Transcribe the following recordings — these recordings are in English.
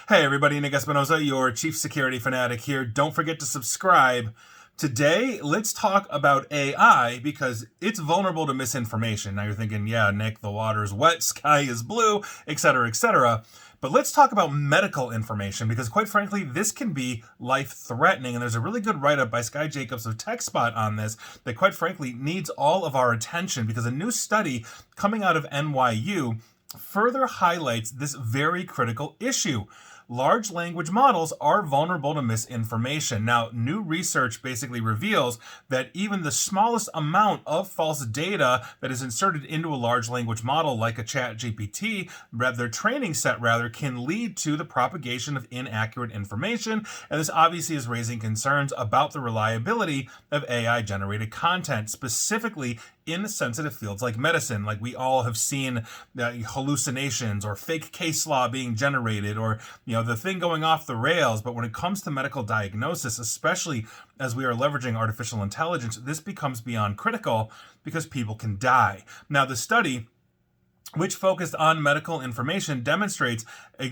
Hey everybody, Nick Espinosa, your chief security fanatic here. Don't forget to subscribe. Today, let's talk about AI because it's vulnerable to misinformation. Now you're thinking, yeah, Nick, the water's wet, sky is blue, etc., etc. But let's talk about medical information because, quite frankly, this can be life-threatening. And there's a really good write-up by Sky Jacobs of TechSpot on this that, quite frankly, needs all of our attention because a new study coming out of NYU further highlights this very critical issue. Large language models are vulnerable to misinformation. Now, new research basically reveals that even the smallest amount of false data that is inserted into a large language model like a chat GPT, their training set rather, can lead to the propagation of inaccurate information. And this obviously is raising concerns about the reliability of AI-generated content, specifically in sensitive fields like medicine. Like we all have seen hallucinations or fake case law being generated or the thing going off the rails. But when it comes to medical diagnosis, especially as we are leveraging artificial intelligence, this becomes beyond critical because people can die. Now, the study, which focused on medical information, demonstrates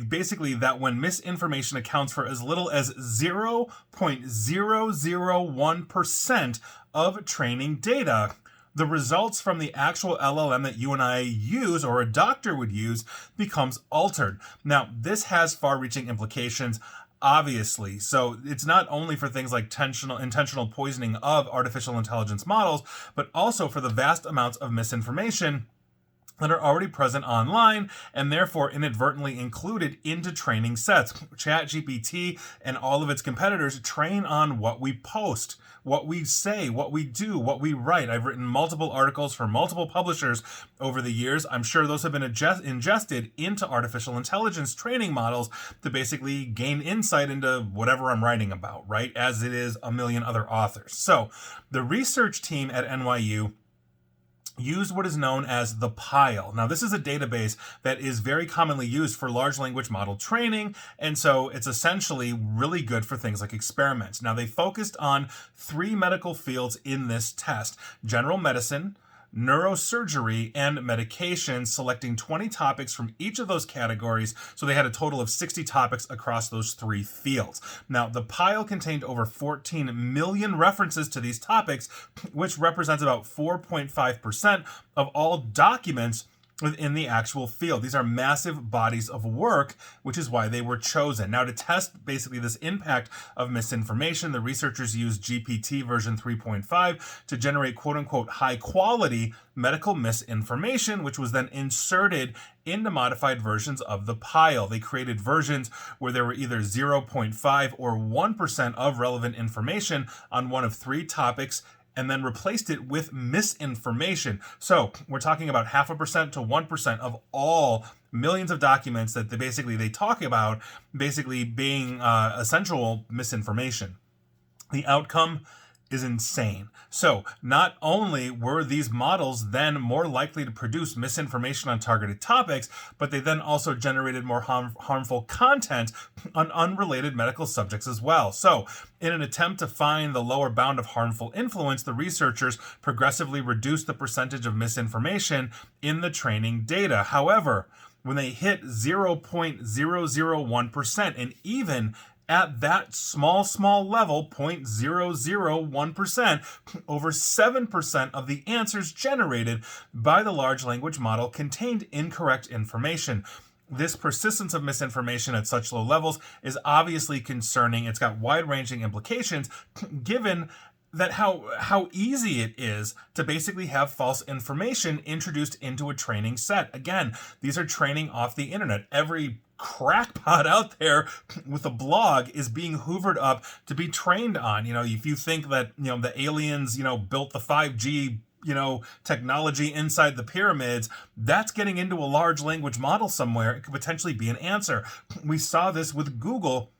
basically that when misinformation accounts for as little as 0.001% of training data, the results from the actual LLM that you and I use or a doctor would use becomes altered. Now, this has far-reaching implications, obviously. So it's not only for things like intentional poisoning of artificial intelligence models, but also for the vast amounts of misinformation that are already present online and therefore inadvertently included into training sets. ChatGPT and all of its competitors train on what we post, what we say, what we do, what we write. I've written multiple articles for multiple publishers over the years. I'm sure those have been ingested into artificial intelligence training models to basically gain insight into whatever I'm writing about, right? As it is a million other authors. So the research team at NYU used what is known as the pile. Now, this is a database that is very commonly used for large language model training, and so it's essentially really good for things like experiments. Now, they focused on 3 medical fields in this test: general medicine, neurosurgery, and medication, selecting 20 topics from each of those categories. So they had a total of 60 topics across those 3 fields. Now, the pile contained over 14 million references to these topics, which represents about 4.5% of all documents within the actual field. These are massive bodies of work, which is why they were chosen. Now, to test basically this impact of misinformation, the researchers used GPT version 3.5 to generate quote-unquote high-quality medical misinformation, which was then inserted into modified versions of the pile. They created versions where there were either 0.5 or 1% of relevant information on one of 3 topics, and then replaced it with misinformation. So we're talking about 0.5% to 1% of all millions of documents that they talk about basically being essential misinformation. The outcome is insane. So not only were these models then more likely to produce misinformation on targeted topics, but they then also generated more harmful content on unrelated medical subjects as well. So in an attempt to find the lower bound of harmful influence, the researchers progressively reduced the percentage of misinformation in the training data. However, when they hit 0.001%, and even at that small level, 0.001%, over 7% of the answers generated by the large language model contained incorrect information. This persistence of misinformation at such low levels is obviously concerning. It's got wide-ranging implications, given that how easy it is to basically have false information introduced into a training set. Again, these are training off the internet. Every crackpot out there with a blog is being hoovered up to be trained on. If you think that, the aliens, built the 5G technology inside the pyramids, that's getting into a large language model somewhere. It could potentially be an answer. We saw this with Google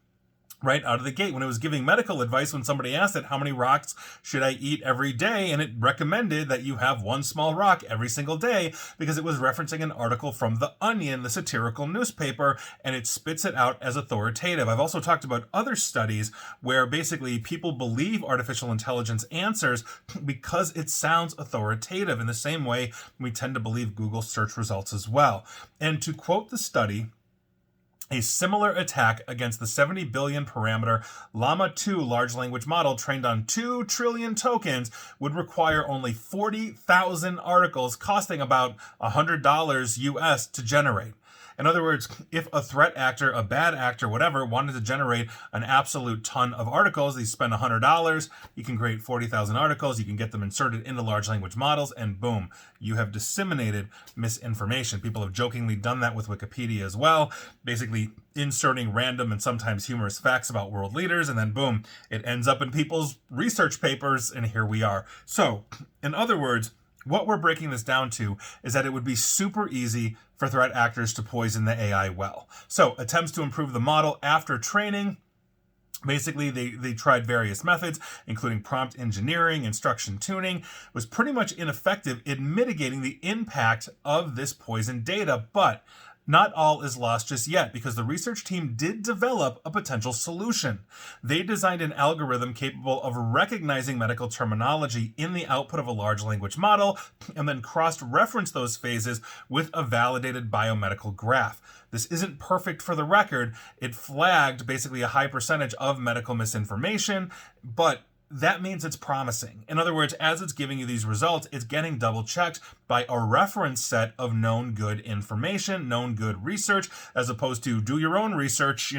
right out of the gate when it was giving medical advice when somebody asked it, how many rocks should I eat every day? And it recommended that you have 1 small rock every single day because it was referencing an article from The Onion, the satirical newspaper, and it spits it out as authoritative. I've also talked about other studies where basically people believe artificial intelligence answers because it sounds authoritative. In the same way, we tend to believe Google search results as well. And to quote the study, A similar attack against the 70 billion parameter Llama 2 large language model trained on 2 trillion tokens would require only 40,000 articles costing about $100 US to generate. In other words, if a threat actor, a bad actor, whatever, wanted to generate an absolute ton of articles, they spend $100, you can create 40,000 articles, you can get them inserted into large language models, and boom, you have disseminated misinformation. People have jokingly done that with Wikipedia as well, basically inserting random and sometimes humorous facts about world leaders, and then boom, it ends up in people's research papers, and here we are. So, in other words, what we're breaking this down to is that it would be super easy for threat actors to poison the AI well. So attempts to improve the model after training, basically they tried various methods, including prompt engineering, instruction tuning, was pretty much ineffective in mitigating the impact of this poisoned data, but not all is lost just yet, because the research team did develop a potential solution. They designed an algorithm capable of recognizing medical terminology in the output of a large language model and then cross-reference those phases with a validated biomedical graph. This isn't perfect for the record. It flagged basically a high percentage of medical misinformation, but that means it's promising. In other words, as it's giving you these results, it's getting double checked by a reference set of known good information, known good research, as opposed to do your own research,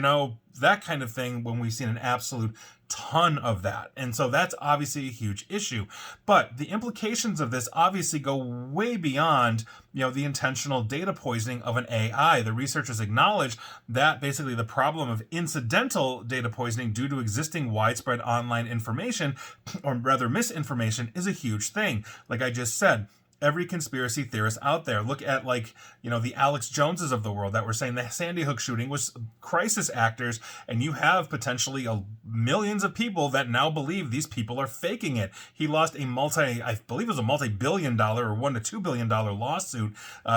that kind of thing, when we've seen an absolute ton of that. And so that's obviously a huge issue. But the implications of this obviously go way beyond, the intentional data poisoning of an AI. The researchers acknowledge that basically the problem of incidental data poisoning due to existing widespread online information, or rather misinformation, is a huge thing. Like I just said, every conspiracy theorist out there. Look at the Alex Joneses of the world that were saying the Sandy Hook shooting was crisis actors, and you have potentially millions of people that now believe these people are faking it. He lost I believe it was a multi-billion-dollar or $1 to $2 billion lawsuit,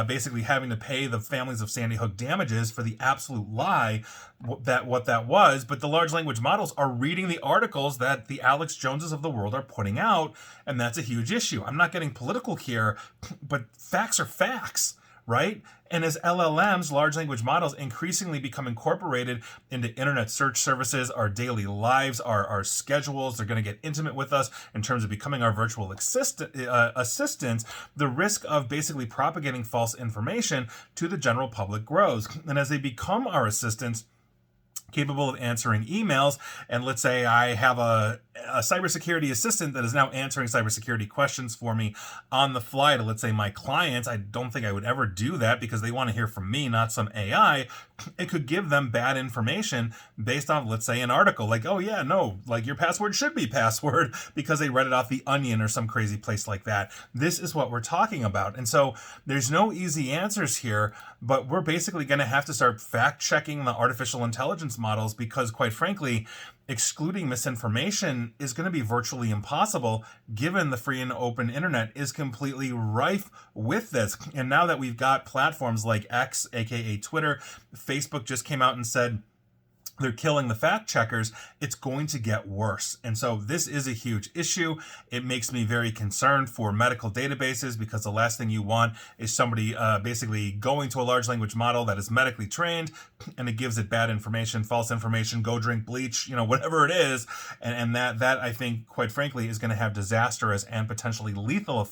basically having to pay the families of Sandy Hook damages for the absolute lie what that was. But the large language models are reading the articles that the Alex Joneses of the world are putting out, and that's a huge issue. I'm not getting political here, but facts are facts, right? And as LLMs, large language models, increasingly become incorporated into internet search services, our daily lives, our schedules, they're going to get intimate with us in terms of becoming our virtual assistants, the risk of basically propagating false information to the general public grows. And as they become our assistants, capable of answering emails, and let's say I have a cybersecurity assistant that is now answering cybersecurity questions for me on the fly to, let's say, my clients. I don't think I would ever do that because they want to hear from me, not some AI. It could give them bad information based on, let's say, an article like, oh yeah, no, like your password should be password, because they read it off The Onion or some crazy place like that. This is what we're talking about. And so there's no easy answers here, but we're basically going to have to start fact-checking the artificial intelligence models, because quite frankly, excluding misinformation is going to be virtually impossible, given the free and open internet is completely rife with this. And now that we've got platforms like X, aka Twitter, Facebook just came out and said they're killing the fact checkers, it's going to get worse. And so this is a huge issue. It makes me very concerned for medical databases, because the last thing you want is somebody basically going to a large language model that is medically trained, and it gives it bad information, false information, go drink bleach, whatever it is. And that I think, quite frankly, is going to have disastrous and potentially lethal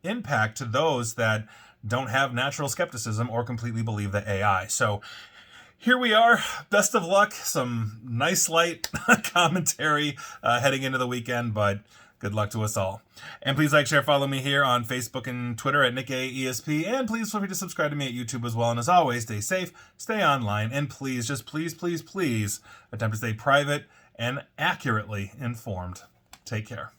impact to those that don't have natural skepticism or completely believe the AI. So here we are. Best of luck. Some nice light commentary heading into the weekend, but good luck to us all. And please like, share, follow me here on Facebook and Twitter at NickAESP. And please feel free to subscribe to me at YouTube as well. And as always, stay safe, stay online, and please, just please, please, please attempt to stay private and accurately informed. Take care.